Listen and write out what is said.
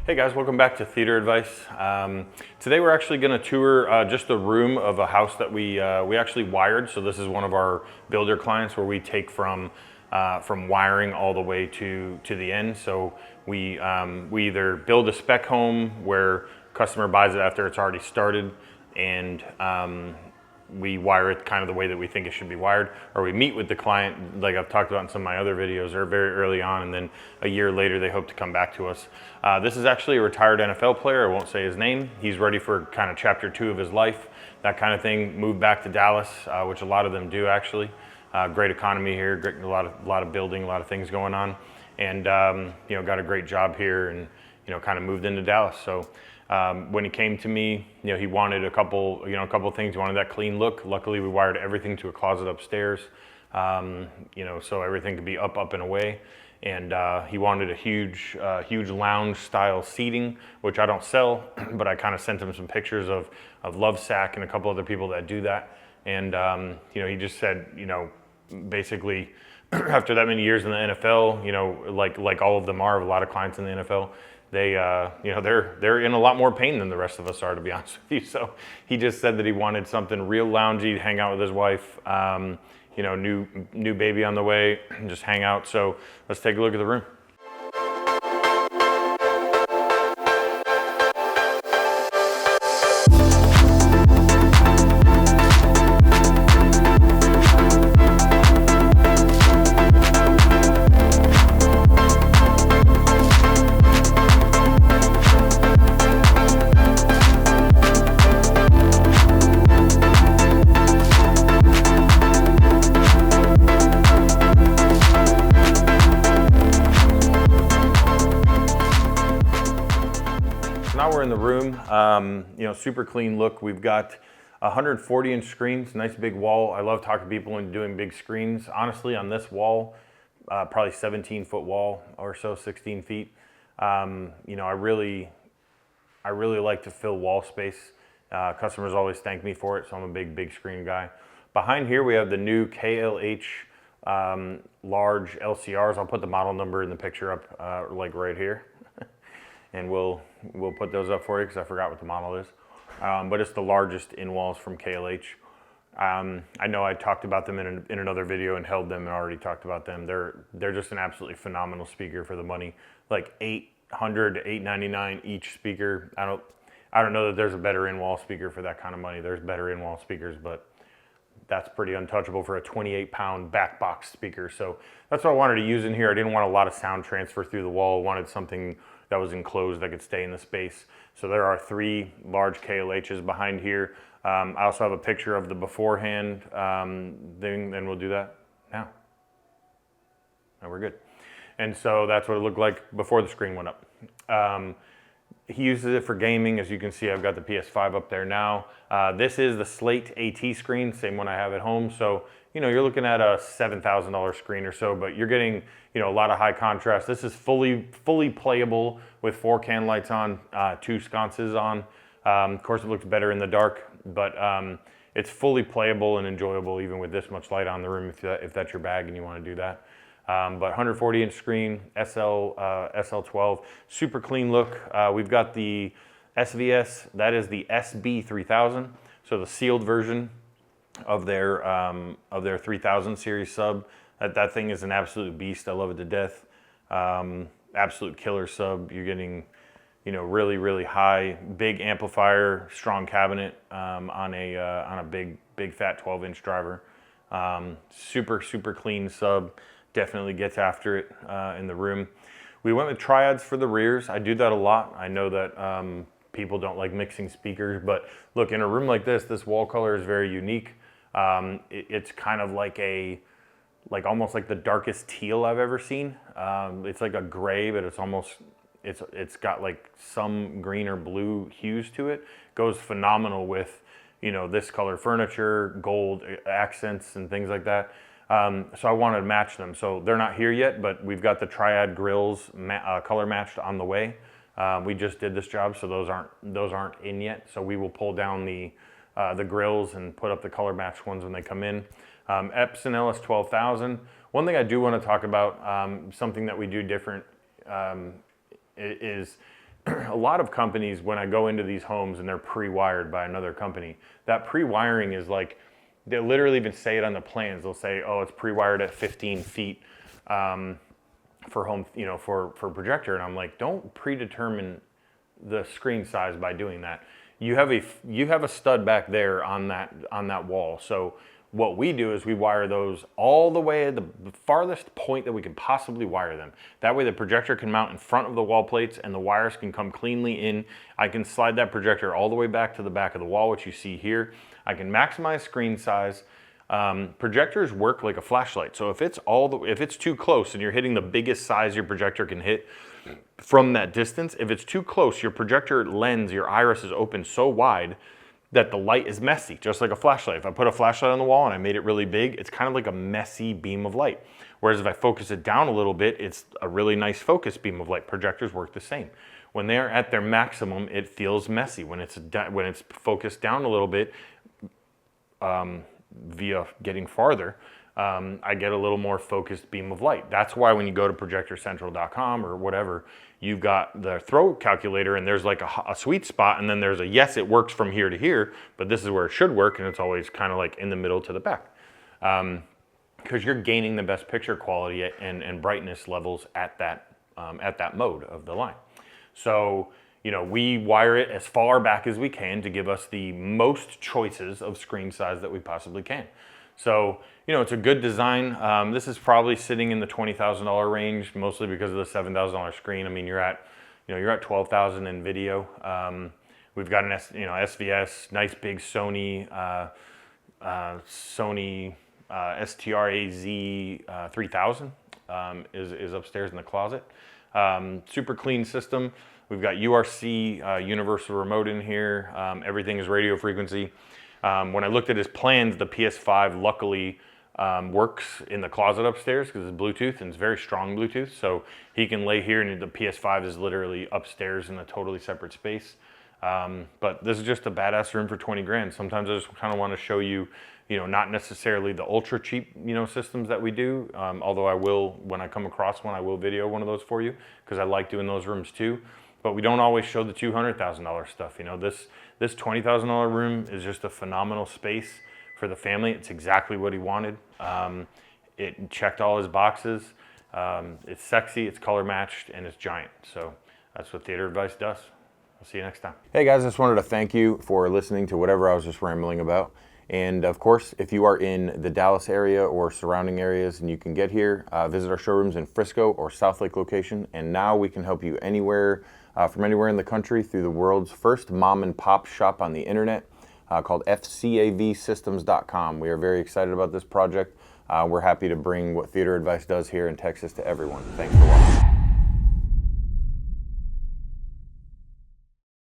Hey guys, welcome back to Theater Advice. Today we're actually going to tour just a room of a house that we actually wired. So this is one of our builder clients where we take from wiring all the way to the end. So we either build a spec home where customer buys it after it's already started, and we wire it kind of the way that we think it should be wired, or we meet with the client, like I've talked about in some of my other videos, or very early on, and then a year later they hope to come back to us. This is actually a retired NFL player. I won't say his name. He's ready for kind of chapter 2 of his life, that kind of thing. Moved back to Dallas, which a lot of them do actually. Great economy here, a lot of building, a lot of things going on, and got a great job here, and kind of moved into Dallas. So when he came to me, he wanted a couple things. He wanted that clean look. Luckily, we wired everything to a closet upstairs, so everything could be up and away. And he wanted a huge lounge style seating, which I don't sell, but I kind of sent him some pictures of Lovesac and a couple other people that do that. And he just said, basically, after that many years in the NFL, like all of them are, a lot of clients in the NFL, they're in a lot more pain than the rest of us are, to be honest with you. So he just said that he wanted something real loungy to hang out with his wife. New baby on the way, just hang out. So let's take a look at the room. Now we're in the room, super clean look. We've got 140-inch screens, nice big wall. I love talking to people and doing big screens. Honestly, on this wall, probably 17-foot wall or so, 16 feet. I really like to fill wall space. Customers always thank me for it, so I'm a big screen guy. Behind here, we have the new KLH large LCRs. I'll put the model number in the picture up, like right here. And we'll put those up for you because I forgot what the model is. But it's the largest in-walls from KLH. I know I talked about them in another video and held them and already talked about them. They're just an absolutely phenomenal speaker for the money. Like $800 to $899 each speaker. I don't know that there's a better in-wall speaker for that kind of money. There's better in-wall speakers, but that's pretty untouchable for a 28-pound back box speaker. So that's what I wanted to use in here. I didn't want a lot of sound transfer through the wall. I wanted something that was enclosed that could stay in the space. So there are 3 large KLHs behind here. I also have a picture of the beforehand thing, and we'll do that now. And we're good. And so that's what it looked like before the screen went up. He uses it for gaming. As you can see, I've got the PS5 up there now. This is the Slate AT screen, same one I have at home. So, you're looking at a $7,000 screen or so, but you're getting, a lot of high contrast. This is fully playable with 4 can lights on, 2 sconces on. Of course, it looks better in the dark, but it's fully playable and enjoyable even with this much light on the room if that's your bag and you want to do that. But 140-inch screen, SL12, super clean look. We've got the SVS, that is the SB3000, so the sealed version of their 3000 series sub. That thing is an absolute beast. I love it to death. Absolute killer sub. You're getting, really high, big amplifier, strong cabinet on a big fat 12-inch driver. Super clean sub. Definitely gets after it in the room. We went with triads for the rears. I do that a lot. I know that people don't like mixing speakers, but look, in a room like this wall color is very unique. It's kind of almost like the darkest teal I've ever seen. It's like a gray, but it's got like some green or blue hues to it. Goes phenomenal with, this color furniture, gold accents and things like that. So I wanted to match them. So they're not here yet, but we've got the triad grills color matched on the way. We just did this job, so those aren't in yet. So we will pull down the grills and put up the color matched ones when they come in. Epson Ls12000. One thing I do want to talk about, something that we do different is a lot of companies, when I go into these homes and they're pre-wired by another company, that pre-wiring is like, they literally even say it on the plans. They'll say, oh, it's pre-wired at 15 feet for home, you know, for projector. And I'm like, don't predetermine the screen size by doing that. You have a stud back there on that wall. So what we do is we wire those all the way at the farthest point that we can possibly wire them. That way the projector can mount in front of the wall plates and the wires can come cleanly in. I can slide that projector all the way back to the back of the wall, which you see here. I can maximize screen size. Projectors work like a flashlight. So if it's too close and you're hitting the biggest size your projector can hit from that distance, if it's too close, your projector lens, your iris is open so wide that the light is messy, just like a flashlight. If I put a flashlight on the wall and I made it really big, it's kind of like a messy beam of light. Whereas if I focus it down a little bit, it's a really nice focused beam of light. Projectors work the same. When they're at their maximum, it feels messy. When it's focused down a little bit, via getting farther, I get a little more focused beam of light. That's why when you go to projectorcentral.com or whatever, you've got the throw calculator and there's like a sweet spot, and then there's a yes, it works from here to here, but this is where it should work, and it's always kind of like in the middle to the back. Because you're gaining the best picture quality and brightness levels at that mode of the line. So, you know, we wire it as far back as we can to give us the most choices of screen size that we possibly can. So, you know, it's a good design. This is probably sitting in the $20,000 range, mostly because of the $7,000 screen. I mean, you're at $12,000 in video. We've got an SVS, nice big Sony STRAZ 3000 is upstairs in the closet. Super clean system. We've got URC universal remote in here. Everything is radio frequency. When I looked at his plans, the PS5 luckily works in the closet upstairs because it's Bluetooth and it's very strong Bluetooth. So he can lay here and the PS5 is literally upstairs in a totally separate space. But this is just a badass room for 20 grand. Sometimes I just kind of want to show you, you know, not necessarily the ultra cheap, you know, systems that we do. Although I will, when I come across one, I will video one of those for you because I like doing those rooms too. But we don't always show the $200,000 stuff. You know, this $20,000 room is just a phenomenal space for the family. It's exactly what he wanted. It checked all his boxes. It's sexy, it's color matched, and it's giant. So that's what Theater Advice does. I'll see you next time. Hey guys, I just wanted to thank you for listening to whatever I was just rambling about. And of course, if you are in the Dallas area or surrounding areas and you can get here, visit our showrooms in Frisco or Southlake location. And now we can help you anywhere, from anywhere in the country through the world's first mom and pop shop on the internet called fcavsystems.com. We are very excited about this project. We're happy to bring what Theater Advice does here in Texas to everyone. Thanks for watching.